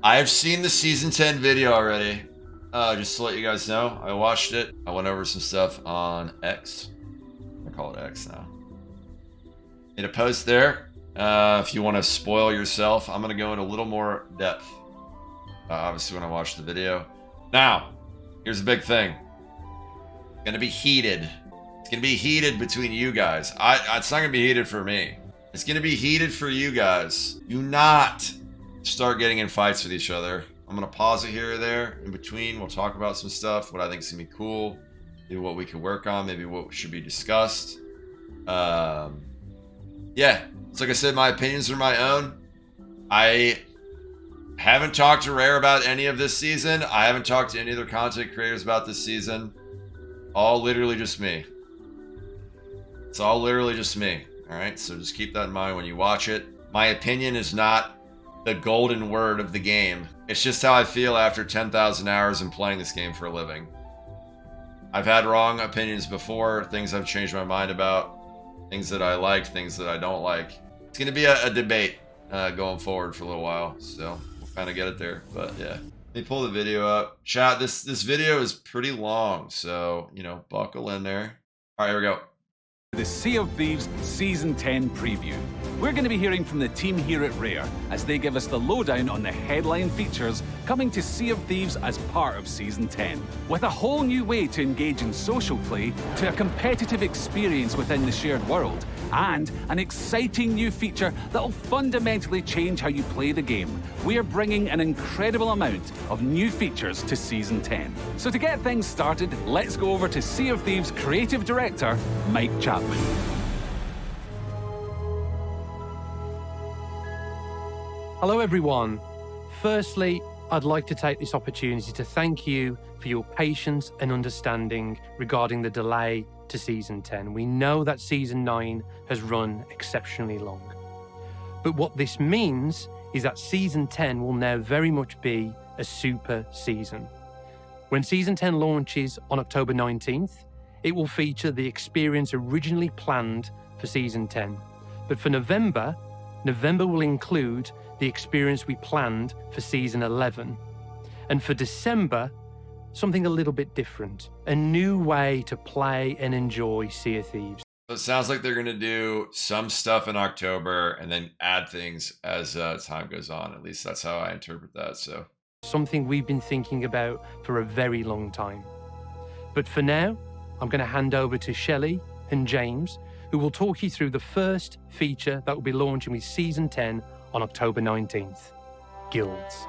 I've seen the Season 10 video already. Just to let you guys know, I watched it. I went over some stuff on X. I call it X now. Made a post there. If you want to spoil yourself, I'm going to go into a little more depth. Obviously, when I watch the video. Now, here's the big thing. It's going to be heated. It's going to be heated between you guys. It's not going to be heated for me. It's going to be heated for you guys. Do not start getting in fights with each other. I'm going to pause it here or there. In between, we'll talk about some stuff, what I think is going to be cool, maybe what we could work on, maybe what should be discussed. Yeah, it's like I said, my opinions are my own. I haven't talked to Rare about any of this season. I haven't talked to any other content creators about this season. All literally just me. It's all literally just me. All right, so just keep that in mind when you watch it. My opinion is not the golden word of the game. It's just how I feel after 10,000 hours in playing this game for a living. I've had wrong opinions before, things I've changed my mind about, things that I like, things that I don't like. It's going to be a debate going forward for a little while, so we'll kind of get it there. But yeah, let me pull the video up. Chat, this video is pretty long, so, you know, buckle in there. All right, here we go. The Sea of Thieves Season 10 preview. We're going to be hearing from the team here at Rare as they give us the lowdown on the headline features coming to Sea of Thieves as part of Season 10. With a whole new way to engage in social play, to a competitive experience within the shared world, and an exciting new feature that'll fundamentally change how you play the game. We are bringing an incredible amount of new features to Season 10. So to get things started, let's go over to Sea of Thieves Creative Director, Mike Chapman. Hello everyone. Firstly, I'd like to take this opportunity to thank you for your patience and understanding regarding the delay to Season 10. We know that Season 9 has run exceptionally long. But what this means is that Season 10 will now very much be a super season. When Season 10 launches on October 19th, it will feature the experience originally planned for Season 10. But for November will include the experience we planned for Season 11. And for December, something a little bit different. A new way to play and enjoy Sea of Thieves. So it sounds like they're going to do some stuff in October and then add things as time goes on. At least that's how I interpret that. So something we've been thinking about for a very long time. But for now, I'm going to hand over to Shelley and James, who will talk you through the first feature that will be launching with Season 10 on October 19th, Guilds.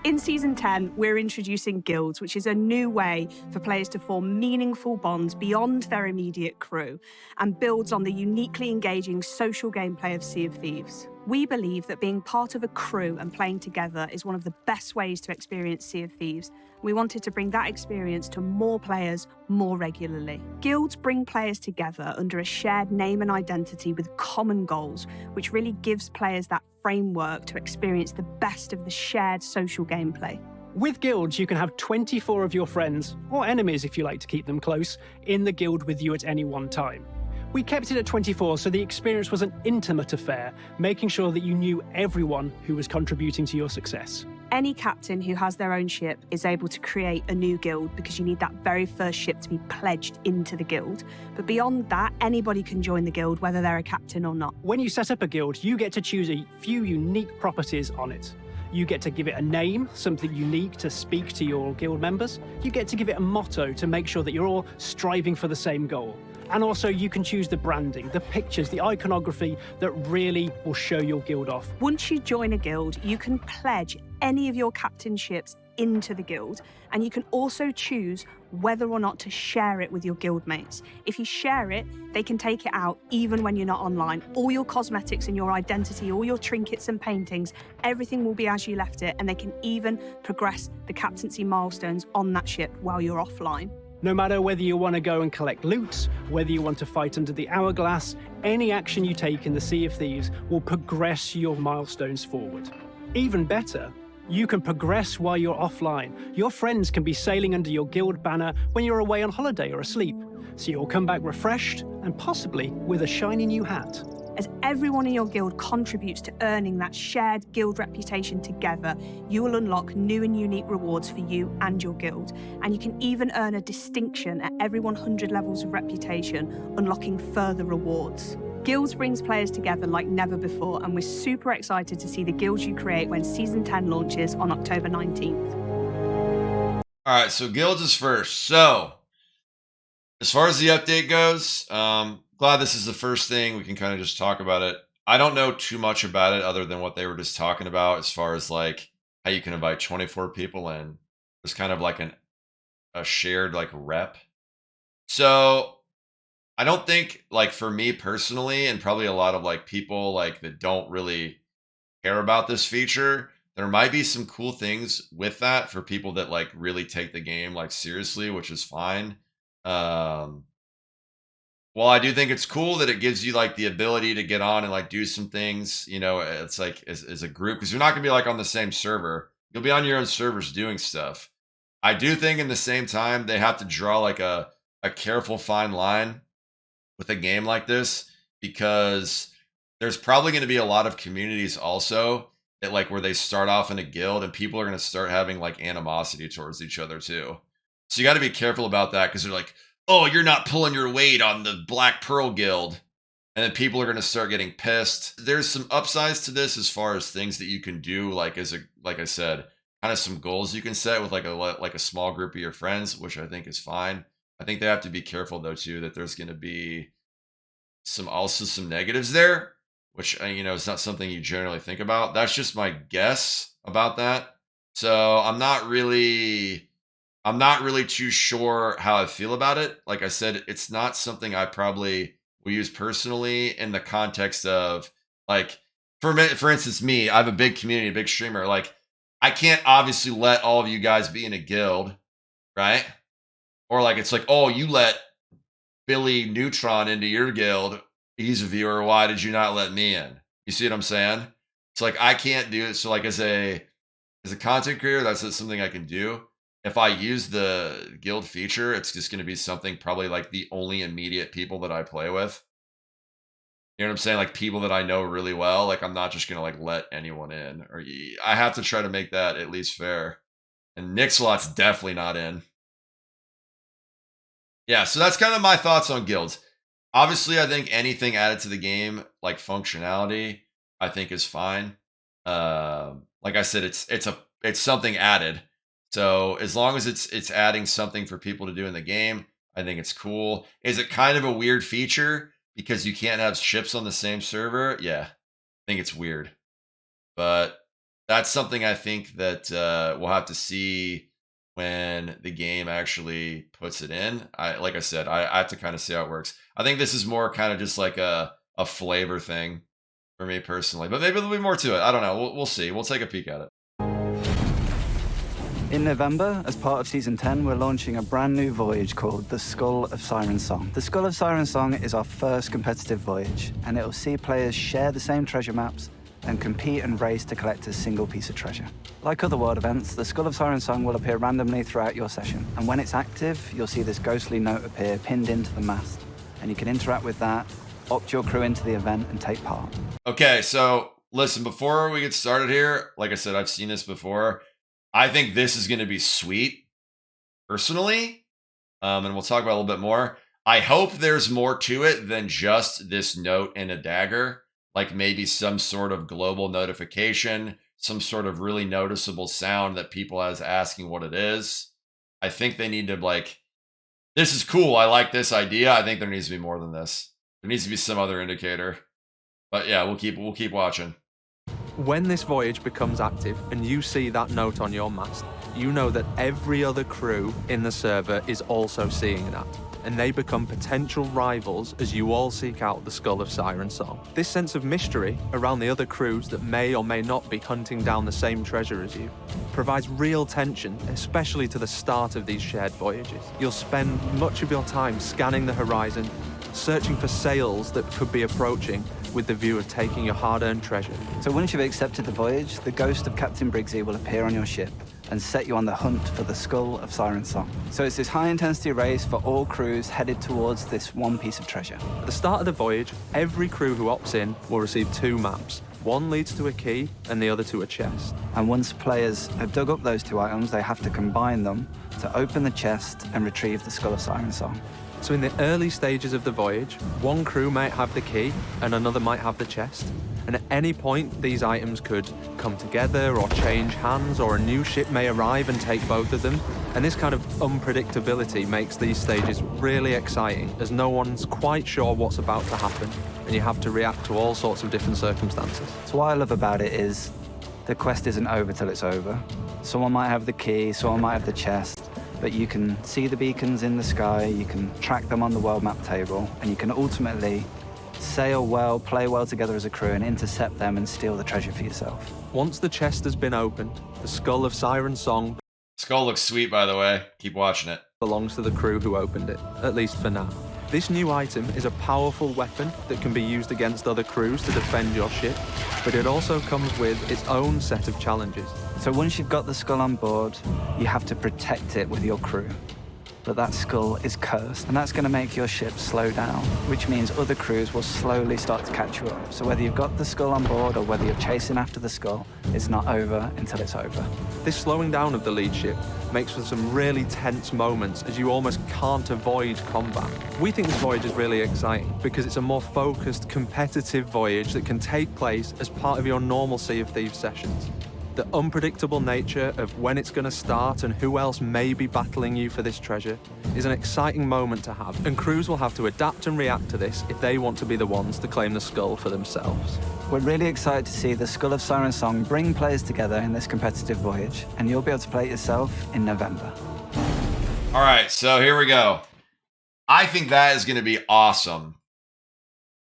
In Season 10, we're introducing guilds, which is a new way for players to form meaningful bonds beyond their immediate crew and builds on the uniquely engaging social gameplay of Sea of Thieves. We believe that being part of a crew and playing together is one of the best ways to experience Sea of Thieves. We wanted to bring that experience to more players more regularly. Guilds bring players together under a shared name and identity with common goals, which really gives players that framework to experience the best of the shared social gameplay. With guilds, you can have 24 of your friends, or enemies if you like to keep them close, in the guild with you at any one time. We kept it at 24 so the experience was an intimate affair, making sure that you knew everyone who was contributing to your success. Any captain who has their own ship is able to create a new guild because you need that very first ship to be pledged into the guild. But beyond that, anybody can join the guild, whether they're a captain or not. When you set up a guild, you get to choose a few unique properties on it. You get to give it a name, something unique to speak to your guild members. You get to give it a motto to make sure that you're all striving for the same goal. And also you can choose the branding, the pictures, the iconography that really will show your guild off. Once you join a guild, you can pledge any of your captainships into the guild, and you can also choose whether or not to share it with your guildmates. If you share it, they can take it out even when you're not online. All your cosmetics and your identity, all your trinkets and paintings, everything will be as you left it, and they can even progress the captaincy milestones on that ship while you're offline. No matter whether you want to go and collect loot, whether you want to fight under the hourglass, any action you take in the Sea of Thieves will progress your milestones forward. Even better, you can progress while you're offline. Your friends can be sailing under your guild banner when you're away on holiday or asleep, so you'll come back refreshed and possibly with a shiny new hat. As everyone in your guild contributes to earning that shared guild reputation together, you will unlock new and unique rewards for you and your guild. And you can even earn a distinction at every 100 levels of reputation, unlocking further rewards. Guilds brings players together like never before, and we're super excited to see the guilds you create when Season 10 launches on October 19th. All right, so guilds is first. So, as far as the update goes, glad this is the first thing. We can kind of just talk about it. I don't know too much about it other than what they were just talking about as far as like how you can invite 24 people in. It's kind of like a shared like rep. So I don't think, like, for me personally, and probably a lot of like people like that don't really care about this feature, there might be some cool things with that for people that like really take the game like seriously, which is fine. Well, I do think it's cool that it gives you like the ability to get on and like do some things, you know, it's like as a group, because you're not gonna be like on the same server. You'll be on your own servers doing stuff. I do think in the same time they have to draw like a careful fine line with a game like this, because there's probably going to be a lot of communities also that like where they start off in a guild and people are going to start having like animosity towards each other too. So you got to be careful about that, because they're like, oh, you're not pulling your weight on the Black Pearl Guild. And then people are going to start getting pissed. There's some upsides to this as far as things that you can do, like like I said, kind of some goals you can set with like a small group of your friends, which I think is fine. I think they have to be careful though too that there's going to be some negatives there, which you know is not something you generally think about. That's just my guess about that. So I'm not really too sure how I feel about it. Like I said, it's not something I probably will use personally in the context of like, for instance, me, I have a big community, a big streamer. Like, I can't obviously let all of you guys be in a guild, right? Or like, it's like, oh, you let Billy Neutron into your guild. He's a viewer. Why did you not let me in? You see what I'm saying? It's like, I can't do it. So like as a content creator, that's something I can do. If I use the guild feature, it's just going to be something probably like the only immediate people that I play with. You know what I'm saying? Like people that I know really well. Like I'm not just going to like let anyone in, or I have to try to make that at least fair. And Nixlot's definitely not in. Yeah, so that's kind of my thoughts on guilds. Obviously, I think anything added to the game, like functionality, I think is fine. Like I said, it's something added. So as long as it's adding something for people to do in the game, I think it's cool. Is it kind of a weird feature because you can't have ships on the same server? Yeah, I think it's weird. But that's something I think that we'll have to see when the game actually puts it in. Like I said, I have to kind of see how it works. I think this is more kind of just like a flavor thing for me personally, but maybe there'll be more to it. I don't know. We'll see. We'll take a peek at it. In November, as part of Season 10, we're launching a brand new voyage called the Skull of Siren Song. The Skull of Siren Song is our first competitive voyage, and it'll see players share the same treasure maps and compete and race to collect a single piece of treasure. Like other world events, the Skull of Siren Song will appear randomly throughout your session, and when it's active, you'll see this ghostly note appear pinned into the mast, and you can interact with that, opt your crew into the event, and take part. Okay, so listen, before we get started here, like I said, I've seen this before. I think this is going to be sweet, personally, and we'll talk about it a little bit more. I hope there's more to it than just this note and a dagger, like maybe some sort of global notification, some sort of really noticeable sound that people is asking what it is. I think they need to like, this is cool. I like this idea. I think there needs to be more than this. There needs to be some other indicator. But yeah, we'll keep watching. When this voyage becomes active and you see that note on your mast, you know that every other crew in the server is also seeing that, and they become potential rivals as you all seek out the Skull of Siren Song. This sense of mystery around the other crews that may or may not be hunting down the same treasure as you provides real tension, especially to the start of these shared voyages. You'll spend much of your time scanning the horizon, searching for sails that could be approaching, with the view of taking your hard-earned treasure. So once you've accepted the voyage, the ghost of Captain Briggsy will appear on your ship, and set you on the hunt for the Skull of Siren Song. So it's this high-intensity race for all crews headed towards this one piece of treasure. At the start of the voyage, every crew who opts in will receive 2 maps. One leads to a key and the other to a chest. And once players have dug up those 2 items, they have to combine them to open the chest and retrieve the Skull of Siren Song. So in the early stages of the voyage, one crew might have the key and another might have the chest. And at any point, these items could come together or change hands, or a new ship may arrive and take both of them. And this kind of unpredictability makes these stages really exciting, as no one's quite sure what's about to happen, and you have to react to all sorts of different circumstances. So what I love about it is the quest isn't over till it's over. Someone might have the key, someone might have the chest, but you can see the beacons in the sky, you can track them on the world map table, and you can ultimately sail well, play well together as a crew, and intercept them and steal the treasure for yourself. Once the chest has been opened, the Skull of Siren Song Skull looks sweet, by the way. Keep watching it. belongs to the crew who opened it, at least for now. This new item is a powerful weapon that can be used against other crews to defend your ship, but it also comes with its own set of challenges. So once you've got the skull on board, you have to protect it with your crew. But that skull is cursed, and that's going to make your ship slow down, which means other crews will slowly start to catch you up. So whether you've got the skull on board or whether you're chasing after the skull, it's not over until it's over. This slowing down of the lead ship makes for some really tense moments, as you almost can't avoid combat. We think this voyage is really exciting because it's a more focused, competitive voyage that can take place as part of your normal Sea of Thieves sessions. The unpredictable nature of when it's going to start and who else may be battling you for this treasure is an exciting moment to have, and crews will have to adapt and react to this if they want to be the ones to claim the skull for themselves. We're really excited to see the Skull of Siren Song bring players together in this competitive voyage, and you'll be able to play it yourself in November. All right, so here we go. I think that is going to be awesome.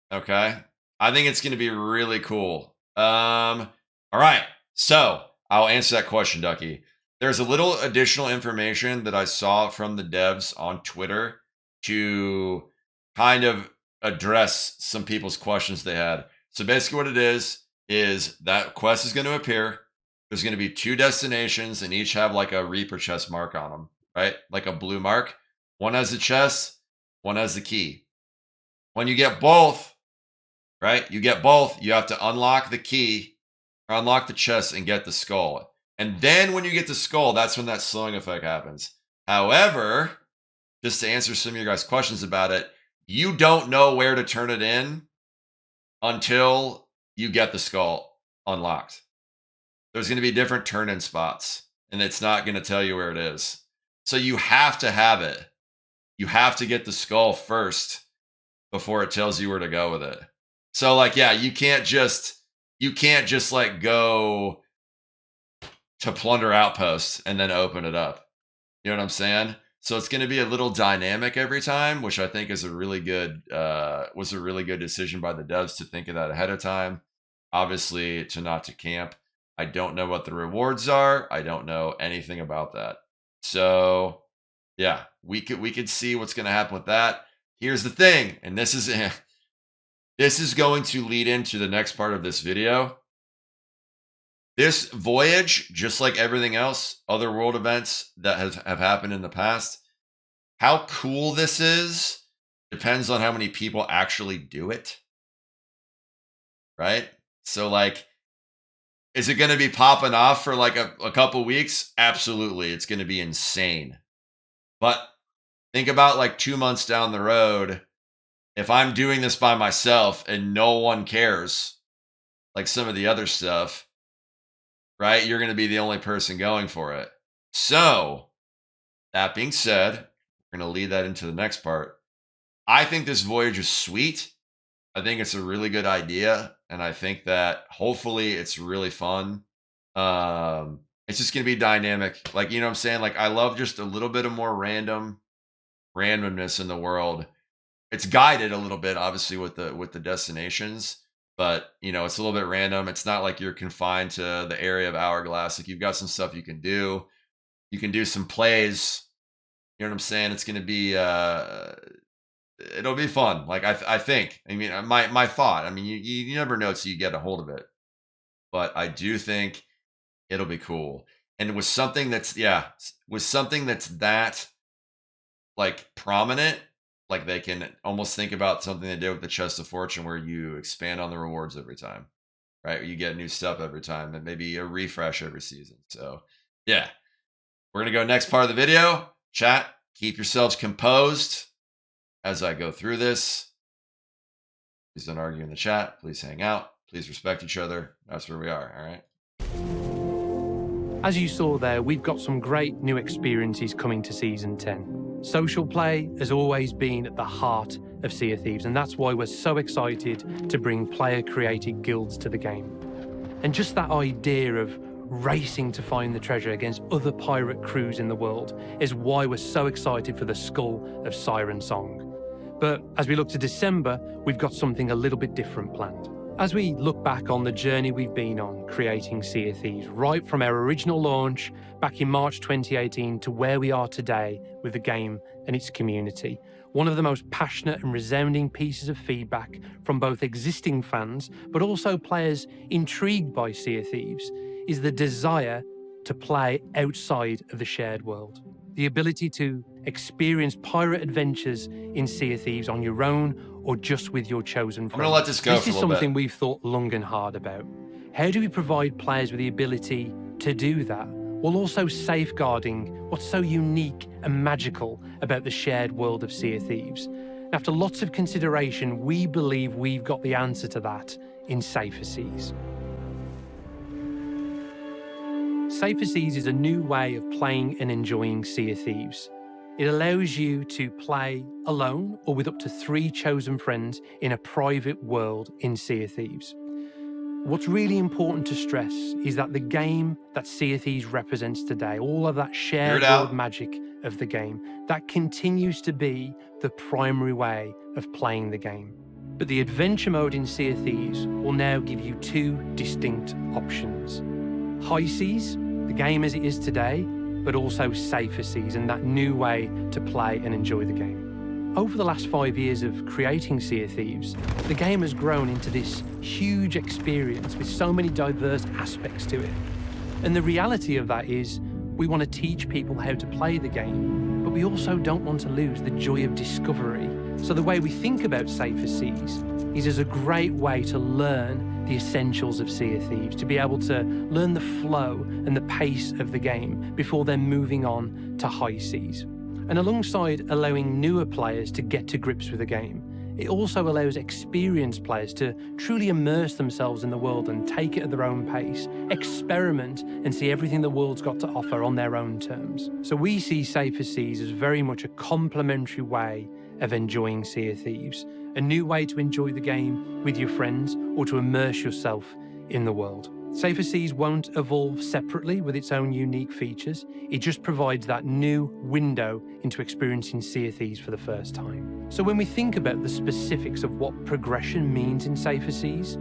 Okay? I think it's going to be really cool. All right. So I'll answer that question, Ducky. There's a little additional information that I saw from the devs on Twitter to kind of address some people's questions they had. So basically what it is that quest is going to appear. There's going to be 2 destinations, and each have like a Reaper chest mark on them, right? Like a blue mark. One has the chest, one has the key. When you get both, right? You get both, you have to unlock the key, unlock the chest, and get the skull. And then when you get the skull, that's when that slowing effect happens. However, just to answer some of your guys' questions about it, you don't know where to turn it in until you get the skull unlocked. There's going to be different turn-in spots, and it's not going to tell you where it is. So you have to have it. You have to get the skull first before it tells you where to go with it. So like, yeah, you can't just like go to Plunder Outpost and then open it up. You know what I'm saying? So it's going to be a little dynamic every time, which I think is a really good, was a really good decision by the devs to think of that ahead of time. Obviously, to camp. I don't know what the rewards are. I don't know anything about that. So yeah, we could see what's going to happen with that. Here's the thing, and this is going to lead into the next part of this video. This voyage, just like everything else, other world events that have happened in the past, how cool this is depends on how many people actually do it. Right? So like, is it going to be popping off for like a couple weeks? Absolutely. It's going to be insane. But think about like 2 months down the road, if I'm doing this by myself and no one cares, like some of the other stuff, right? You're going to be the only person going for it. So, that being said, we're going to lead that into the next part. I think this voyage is sweet. I think it's a really good idea. And I think that hopefully it's really fun. It's just going to be dynamic. Like, you know what I'm saying? Like, I love just a little bit of more randomness in the world. It's guided a little bit, obviously, with the destinations, but you know, it's a little bit random. It's not like you're confined to the area of Hourglass. Like, you've got some stuff you can do. You can do some plays. You know what I'm saying? It's going to be, it'll be fun. Like, I think. I mean, my thought. I mean, you never know till you get a hold of it, but I do think it'll be cool. And with something that's, with something that's that like prominent, like they can almost think about something they did with the Chest of Fortune where you expand on the rewards every time, right? You get new stuff every time and maybe a refresh every season. So yeah, we're going to go next part of the video. Chat, keep yourselves composed as I go through this. Please don't argue in the chat. Please hang out. Please respect each other. That's where we are. All right. As you saw there, we've got some great new experiences coming to Season 10. Social play has always been at the heart of Sea of Thieves, and that's why we're so excited to bring player-created guilds to the game. And just that idea of racing to find the treasure against other pirate crews in the world is why we're so excited for the Skull of Siren Song. But as we look to December, we've got something a little bit different planned. As we look back on the journey we've been on creating Sea of Thieves, right from our original launch back in March 2018 to where we are today with the game and its community, one of the most passionate and resounding pieces of feedback from both existing fans, but also players intrigued by Sea of Thieves, is the desire to play outside of the shared world. The ability to experience pirate adventures in Sea of Thieves on your own or just with your chosen friends. I'm going to let this go for a little bit. This is something we've thought long and hard about. How do we provide players with the ability to do that, while also safeguarding what's so unique and magical about the shared world of Sea of Thieves? After lots of consideration, we believe we've got the answer to that in Safer Seas. Safer Seas is a new way of playing and enjoying Sea of Thieves. It allows you to play alone or with up to 3 chosen friends in a private world in Sea of Thieves. What's really important to stress is that the game that Sea of Thieves represents today, all of that shared world magic of the game, that continues to be the primary way of playing the game. But the adventure mode in Sea of Thieves will now give you 2 distinct options. High Seas, the game as it is today, but also Safer Seas and that new way to play and enjoy the game. Over the last 5 years of creating Sea of Thieves, the game has grown into this huge experience with so many diverse aspects to it. And the reality of that is we want to teach people how to play the game, but we also don't want to lose the joy of discovery. So the way we think about Safer Seas is as a great way to learn the essentials of Sea of Thieves, to be able to learn the flow and the pace of the game before then moving on to High Seas. And alongside allowing newer players to get to grips with the game, it also allows experienced players to truly immerse themselves in the world and take it at their own pace, experiment and see everything the world's got to offer on their own terms. So we see Safer Seas as very much a complementary way of enjoying Sea of Thieves, a new way to enjoy the game with your friends or to immerse yourself in the world. Safer Seas won't evolve separately with its own unique features. It just provides that new window into experiencing Sea of Thieves for the first time. So when we think about the specifics of what progression means in Safer Seas,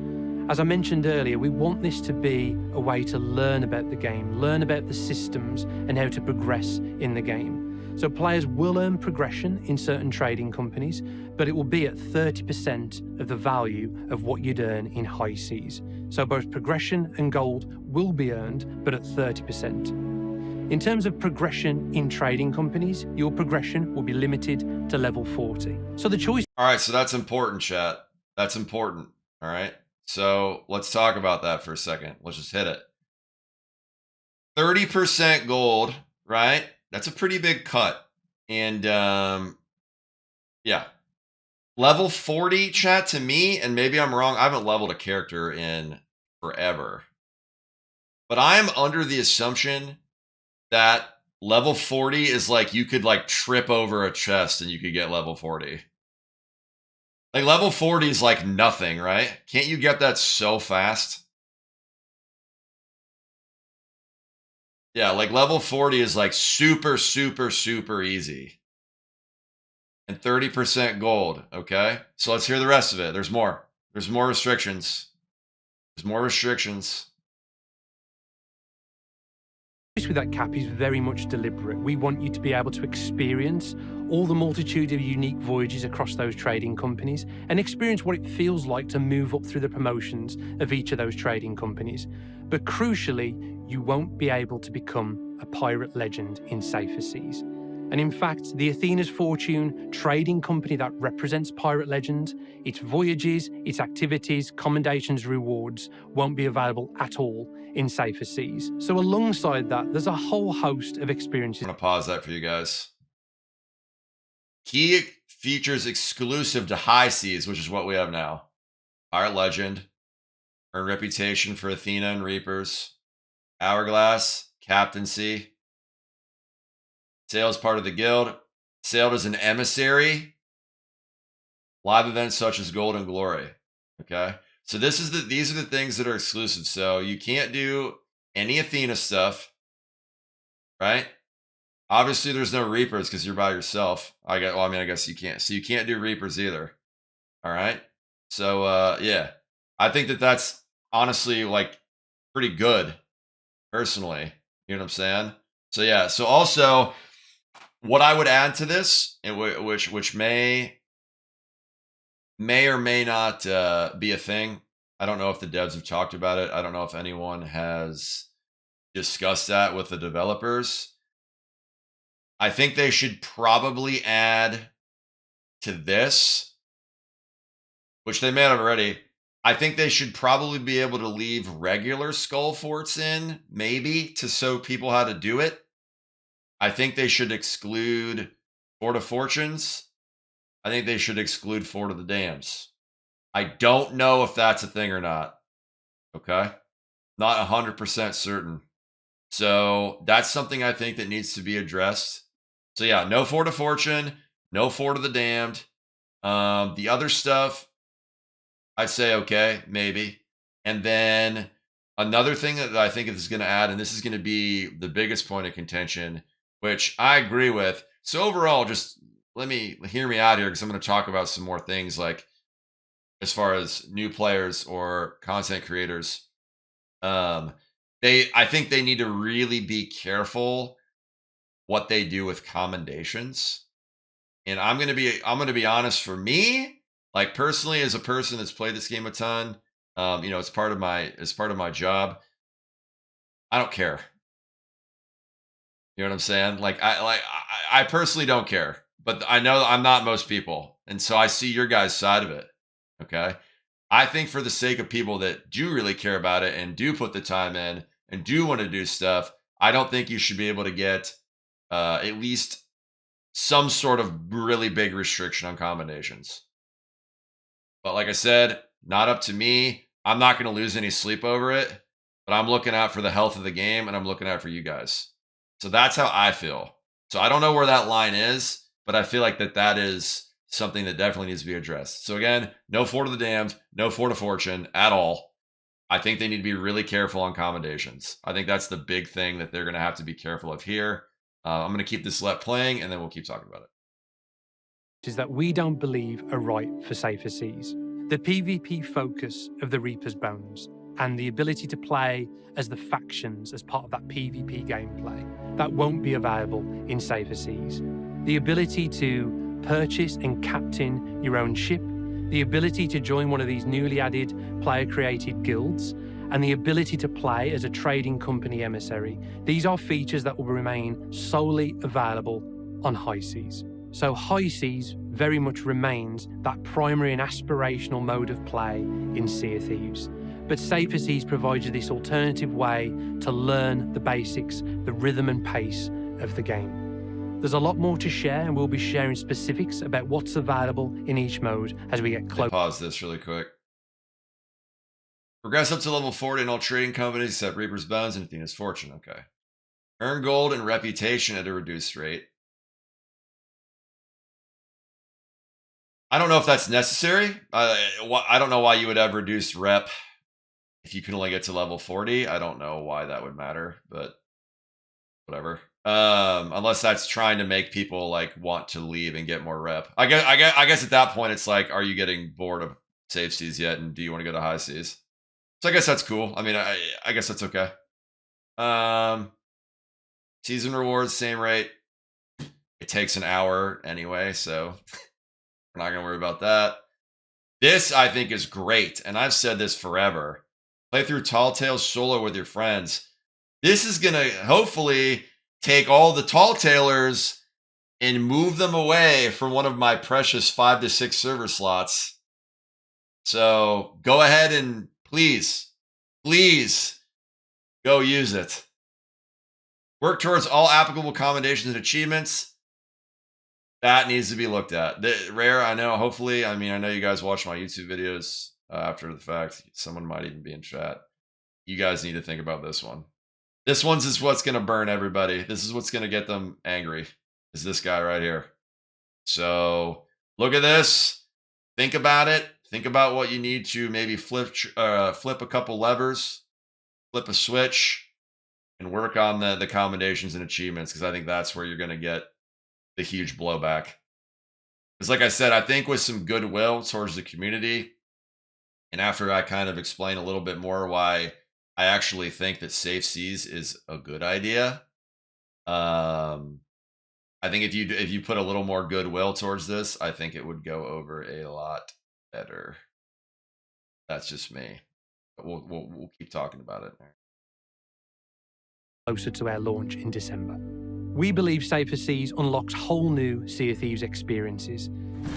as I mentioned earlier, we want this to be a way to learn about the game, learn about the systems and how to progress in the game. So players will earn progression in certain trading companies, but it will be at 30% of the value of what you'd earn in High Seas. So both progression and gold will be earned, but at 30%. In terms of progression in trading companies, your progression will be limited to level 40. So the choice... All right, so that's important, chat. That's important, all right? So let's talk about that for a second. Let's just hit it. 30% gold, right? That's a pretty big cut. And yeah. Level 40, chat, to me, and maybe I'm wrong, I haven't leveled a character in forever. But I'm under the assumption that level 40 is like you could like trip over a chest and you could get level 40. Like level 40 is like nothing, right? Can't you get that so fast? Yeah, like level 40 is like super, super, super easy. And 30% gold, okay? So let's hear the rest of it. There's more. There's more restrictions. There's more restrictions. with that cap is very much deliberate. We want you to be able to experience all the multitude of unique voyages across those trading companies and experience what it feels like to move up through the promotions of each of those trading companies. But crucially, you won't be able to become a pirate legend in safer seas. And in fact, the Athena's Fortune trading company that represents pirate legends, its voyages, its activities, commendations, rewards won't be available at all in safer seas. So alongside that, there's a whole host of experiences. I'm going to pause that for you guys. Key features exclusive to high seas, which is what we have now. Pirate legend, earn reputation for Athena and Reapers, hourglass, captaincy, sails part of the guild, sailed as an emissary, live events such as Golden Glory. Okay, so these are the things that are exclusive. So you can't do any Athena stuff, right? Obviously, there's no Reapers because you're by yourself. I guess you can't. So you can't do Reapers either. All right. So yeah, I think that's honestly like pretty good, personally. You know what I'm saying? So yeah. So also, what I would add to this, which may or may not be a thing. I don't know if the devs have talked about it. I don't know if anyone has discussed that with the developers. I think they should probably add to this, which they may have already. I think they should probably be able to leave regular skull forts in, maybe, to show people how to do it. I think they should exclude Fort of Fortunes. I think they should exclude Fort of the Dams. I don't know if that's a thing or not. Okay? Not 100% certain. So that's something I think that needs to be addressed. So yeah, no Fort of Fortune, no Fort of the Damned. The other stuff, I'd say okay, maybe. And then another thing that I think is going to add, and this is going to be the biggest point of contention, which I agree with. So overall, just hear me out here, because I'm going to talk about some more things, like as far as new players or content creators. I think they need to really be careful what they do with commendations. And I'm going to be honest, for me, like personally, as a person that's played this game a ton, it's part of my job. I don't care. You know what I'm saying? I personally don't care, but I know I'm not most people. And so I see your guys' side of it. Okay. I think for the sake of people that do really care about it and do put the time in and do want to do stuff, I don't think you should be able to get at least some sort of really big restriction on combinations. But like I said, not up to me. I'm not going to lose any sleep over it, but I'm looking out for the health of the game, and I'm looking out for you guys. So that's how I feel. So I don't know where that line is, but I feel like that is something that definitely needs to be addressed. So again, no Fort of the Damned, no Fort of Fortune at all. I think they need to be really careful on commendations. I think that's the big thing that they're going to have to be careful of here. I'm going to keep this let playing, and then we'll keep talking about it. Is that we don't believe are right for safer seas. The PvP focus of the Reaper's Bones and the ability to play as the factions as part of that PvP gameplay, that won't be available in safer seas. The ability to purchase and captain your own ship, the ability to join one of these newly added player-created guilds, and the ability to play as a trading company emissary. These are features that will remain solely available on high seas. So high seas very much remains that primary and aspirational mode of play in Sea of Thieves. But safer seas provides you this alternative way to learn the basics, the rhythm and pace of the game. There's a lot more to share, and we'll be sharing specifics about what's available in each mode as we get close. Pause this really quick. Progress up to level 40 in all trading companies except Reaper's Bones and Athena's Fortune. Okay. Earn gold and reputation at a reduced rate. I don't know if that's necessary. I don't know why you would have reduced rep if you can only get to level 40. I don't know why that would matter, but whatever. Unless that's trying to make people like want to leave and get more rep. I guess at that point it's like, are you getting bored of safe seas yet, and do you want to go to high seas? So I guess that's cool. I mean, I guess that's okay. Season rewards, same rate. It takes an hour anyway, so we're not going to worry about that. This, I think, is great, and I've said this forever. Play through Tall Tales solo with your friends. This is going to hopefully take all the Tall Talers and move them away from one of my precious 5 to 6 server slots. So go ahead and please go use it. Work towards all applicable commendations and achievements. That needs to be looked at. Rare, I know, hopefully, I know you guys watch my YouTube videos after the fact. Someone might even be in chat. You guys need to think about this one. This one's is what's going to burn everybody. This is what's going to get them angry. Is this guy right here. So look at this. Think about it. Think about what you need to maybe flip a couple levers, flip a switch, and work on the commendations and achievements, because I think that's where you're going to get the huge blowback. Because like I said, I think with some goodwill towards the community, and after I kind of explain a little bit more why I actually think that Safe Seas is a good idea, I think if you put a little more goodwill towards this, I think it would go over a lot better. That's just me. But we'll keep talking about it. Closer to our launch in December. We believe Safer Seas unlocks whole new Sea of Thieves experiences.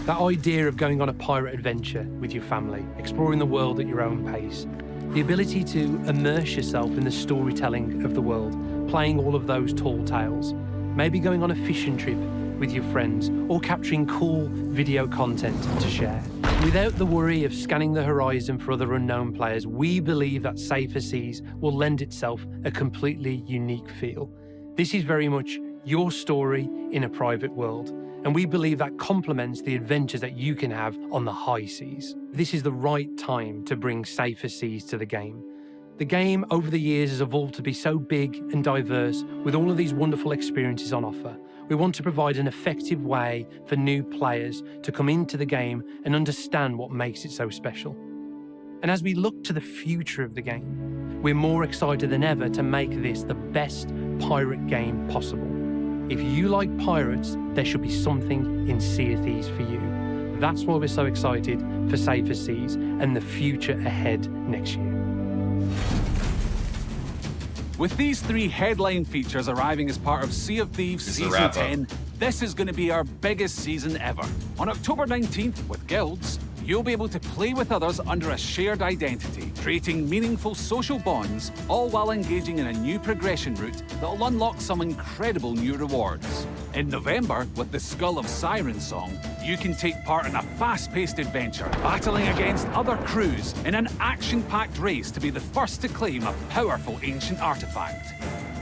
That idea of going on a pirate adventure with your family, exploring the world at your own pace, the ability to immerse yourself in the storytelling of the world, playing all of those tall tales, maybe going on a fishing trip with your friends, or capturing cool video content to share. Without the worry of scanning the horizon for other unknown players, we believe that Safer Seas will lend itself a completely unique feel. This is very much your story in a private world, and we believe that complements the adventures that you can have on the high seas. This is the right time to bring Safer Seas to the game. The game over the years has evolved to be so big and diverse, with all of these wonderful experiences on offer. We want to provide an effective way for new players to come into the game and understand what makes it so special. And as we look to the future of the game, we're more excited than ever to make this the best pirate game possible. If you like pirates, there should be something in Sea of Thieves for you. That's why we're so excited for Safer Seas and the future ahead next year. With these 3 headline features arriving as part of Sea of Thieves Season 10, this is going to be our biggest season ever. On October 19th, with guilds, you'll be able to play with others under a shared identity, creating meaningful social bonds, all while engaging in a new progression route that'll unlock some incredible new rewards. In November, with the Skull of Siren Song, you can take part in a fast-paced adventure, battling against other crews in an action-packed race to be the first to claim a powerful ancient artifact.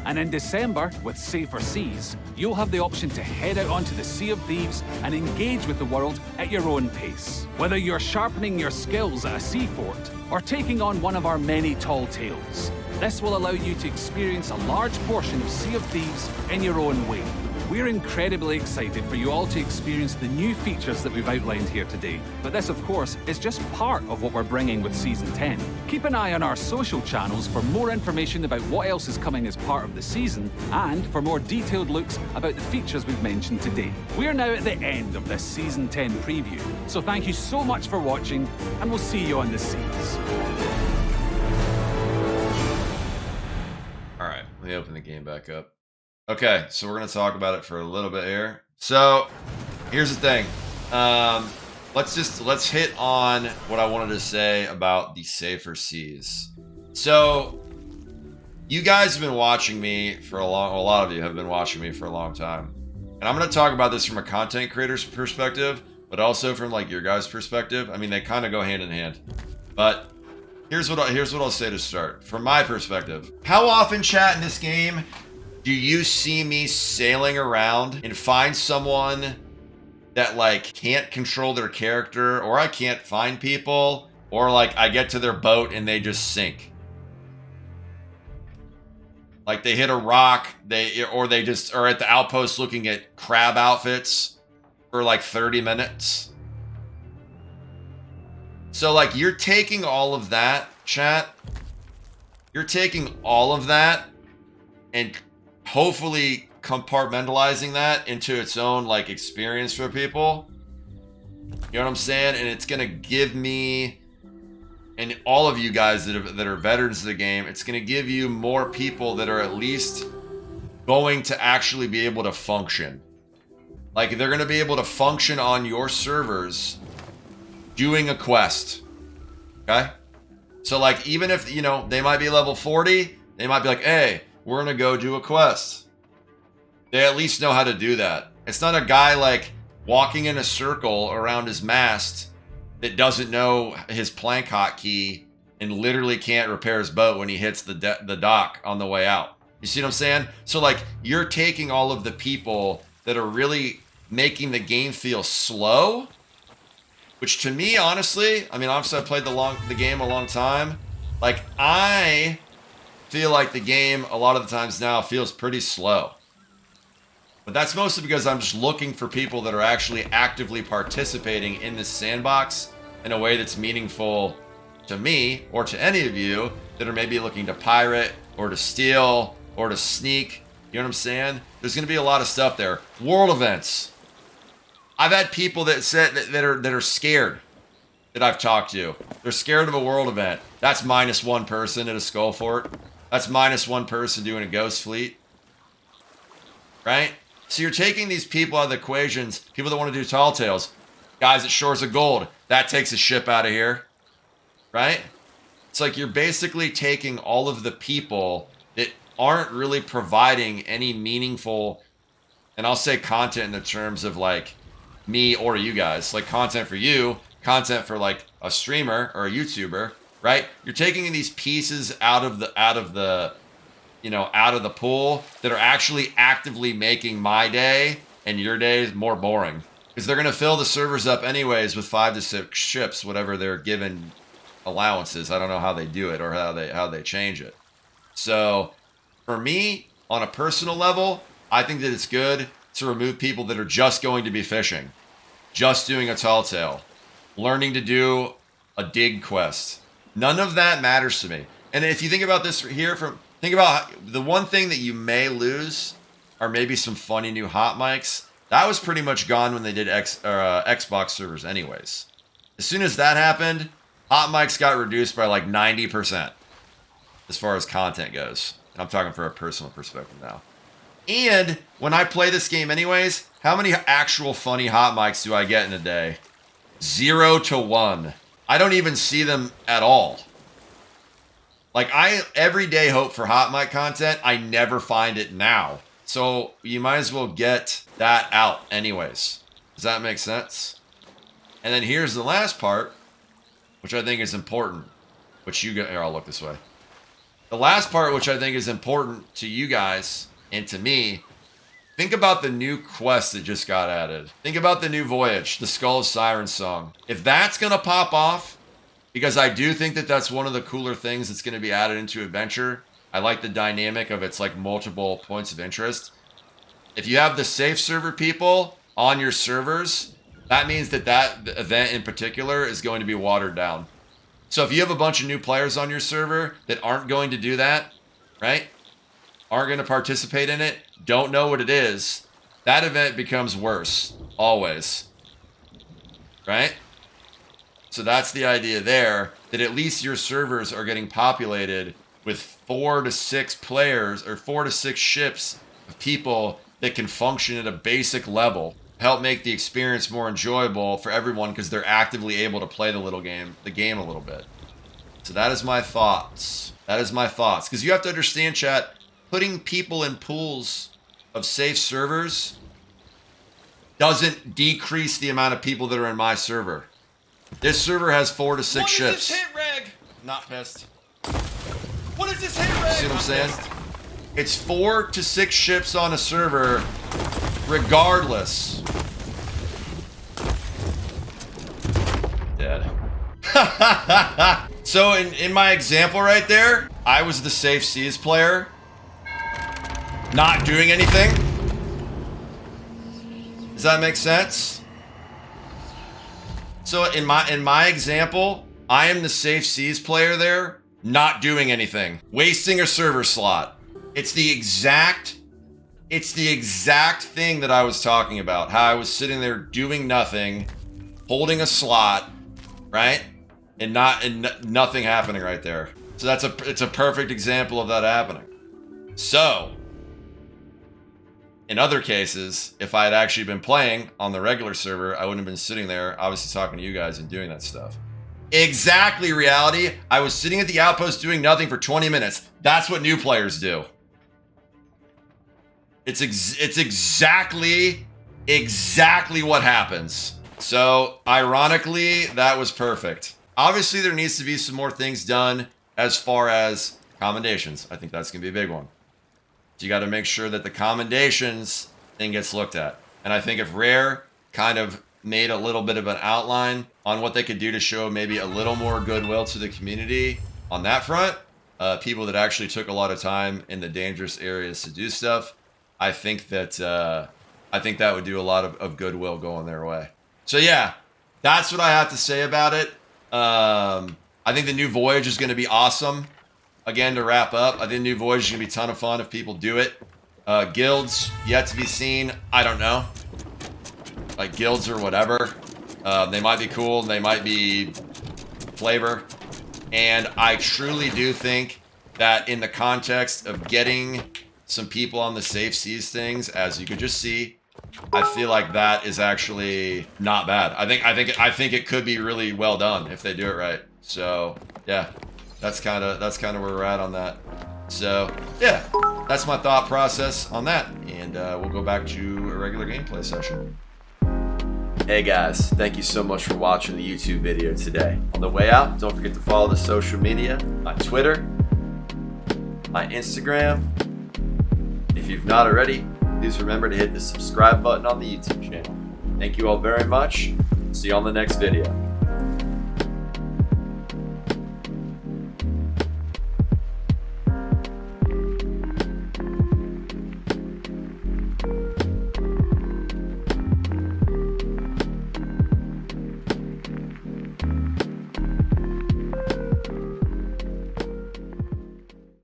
And in December, with Safer Seas, you'll have the option to head out onto the Sea of Thieves and engage with the world at your own pace. Whether you're sharpening your skills at a seafort or taking on one of our many tall tales, this will allow you to experience a large portion of Sea of Thieves in your own way. We're incredibly excited for you all to experience the new features that we've outlined here today. But this, of course, is just part of what we're bringing with Season 10. Keep an eye on our social channels for more information about what else is coming as part of the season, and for more detailed looks about the features we've mentioned today. We're now at the end of this Season 10 preview, so thank you so much for watching, and we'll see you on the seas. All right, let me open the game back up. Okay, so we're going to talk about it for a little bit here. So, here's the thing. Let's hit on what I wanted to say about the Safer Seas. So, you guys have been watching me for a lot of you have been watching me for a long time. And I'm going to talk about this from a content creator's perspective, but also from like your guys' perspective. I mean, they kind of go hand in hand. But here's what I'll say to start. From my perspective, how often, chat, in this game do you see me sailing around and find someone that like can't control their character, or I can't find people, or like I get to their boat and they just sink? Like they hit a rock, they just are at the outpost looking at crab outfits for like 30 minutes. So like you're taking all of that, chat. You're taking all of that and hopefully compartmentalizing that into its own like experience for people. You know what I'm saying? And it's gonna give me, and all of you guys that are veterans of the game, it's gonna give you more people that are at least going to actually be able to function. Like they're gonna be able to function on your servers doing a quest. Okay? So like even if, you know, they might be level 40, they might be like, hey, we're gonna go do a quest. They at least know how to do that. It's not a guy like walking in a circle around his mast that doesn't know his plank hotkey and literally can't repair his boat when he hits the dock on the way out. You see what I'm saying? So like you're taking all of the people that are really making the game feel slow, which to me, honestly, I mean, obviously I played the game a long time. Like I feel like the game a lot of the times now feels pretty slow. But that's mostly because I'm just looking for people that are actually actively participating in this sandbox in a way that's meaningful to me or to any of you that are maybe looking to pirate or to steal or to sneak. You know what I'm saying? There's going to be a lot of stuff there. World events. I've had people that said that are scared that I've talked to. They're scared of a world event. That's -1 person at a skull fort. That's -1 person doing a ghost fleet. Right? So you're taking these people out of the equations, people that want to do tall tales, guys at Shores of Gold. That takes a ship out of here. Right? It's like you're basically taking all of the people that aren't really providing any meaningful, and I'll say content in the terms of like me or you guys, like content for you, content for like a streamer or a YouTuber, right? You're taking these pieces out of the you know, out of the pool that are actually actively making my day and your days more boring, because they're going to fill the servers up anyways with 5 to 6 ships, whatever they're given allowances. I don't know how they do it or how they change it. So for me, on a personal level, I think that it's good to remove people that are just going to be fishing, just doing a tall tale, learning to do a dig quest. None of that matters to me. And if you think about this here, think about the one thing that you may lose are maybe some funny new hot mics. That was pretty much gone when they did Xbox servers anyways. As soon as that happened, hot mics got reduced by like 90% as far as content goes. I'm talking from a personal perspective now. And when I play this game anyways, how many actual funny hot mics do I get in a day? 0 to 1. I don't even see them at all. Like I every day hope for hot mic content. I never find it now. So you might as well get that out anyways. Does that make sense? And then here's the last part, which I think is important, which you get here, I'll look this way. The last part, which I think is important to you guys and to me, think about the new quest that just got added. Think about the new voyage, the Skull of Siren song. If that's going to pop off, because I do think that that's one of the cooler things that's going to be added into Adventure. I like the dynamic of its like multiple points of interest. If you have the safe server people on your servers, that means that event in particular is going to be watered down. So if you have a bunch of new players on your server that aren't going to do that, right? Aren't going to participate in it, don't know what it is, that event becomes worse, always. Right? So that's the idea there, that at least your servers are getting populated with 4 to 6 players or 4 to 6 ships of people that can function at a basic level, help make the experience more enjoyable for everyone because they're actively able to play the game a little bit. So that is my thoughts. That is my thoughts. Because you have to understand, chat, putting people in pools of safe servers doesn't decrease the amount of people that are in my server. This server has 4 to 6 ships. What is this hit reg? Not pissed. What is this hit reg? See what I'm saying? It's 4 to 6 ships on a server, regardless. Dead. So in my example right there, I was the Safe Seas player, not doing anything. Does that make sense? So in my example, I am the Safe Seas player there, not doing anything, wasting a server slot. It's the exact It's the exact thing that I was talking about. How I was sitting there doing nothing, holding a slot, right? And nothing happening right there. So it's a perfect example of that happening. So, in other cases, if I had actually been playing on the regular server, I wouldn't have been sitting there, obviously talking to you guys and doing that stuff. Exactly, reality. I was sitting at the outpost doing nothing for 20 minutes. That's what new players do. It's exactly what happens. So, ironically, that was perfect. Obviously, there needs to be some more things done as far as commendations. I think that's going to be a big one. So you got to make sure that the commendations thing gets looked at. And I think if Rare kind of made a little bit of an outline on what they could do to show maybe a little more goodwill to the community on that front, people that actually took a lot of time in the dangerous areas to do stuff, I think that would do a lot of goodwill going their way. So yeah, that's what I have to say about it. I think the new Voyage is going to be awesome. Again, to wrap up, I think new Voyage is going to be a ton of fun if people do it. Guilds, yet to be seen. I don't know. Like guilds or whatever. They might be cool. They might be flavor. And I truly do think that in the context of getting some people on the safe seas things, as you could just see, I feel like that is actually not bad. I think it could be really well done if they do it right. So yeah, that's kind of where we're at on that. So yeah, that's my thought process on that, and we'll go back to a regular gameplay session. Hey guys, thank you so much for watching the YouTube video today. On the way out, don't forget to follow the social media, my Twitter, my Instagram. If you've not already, please remember to hit the subscribe button on the YouTube channel. Thank you all very much. See you on the next video.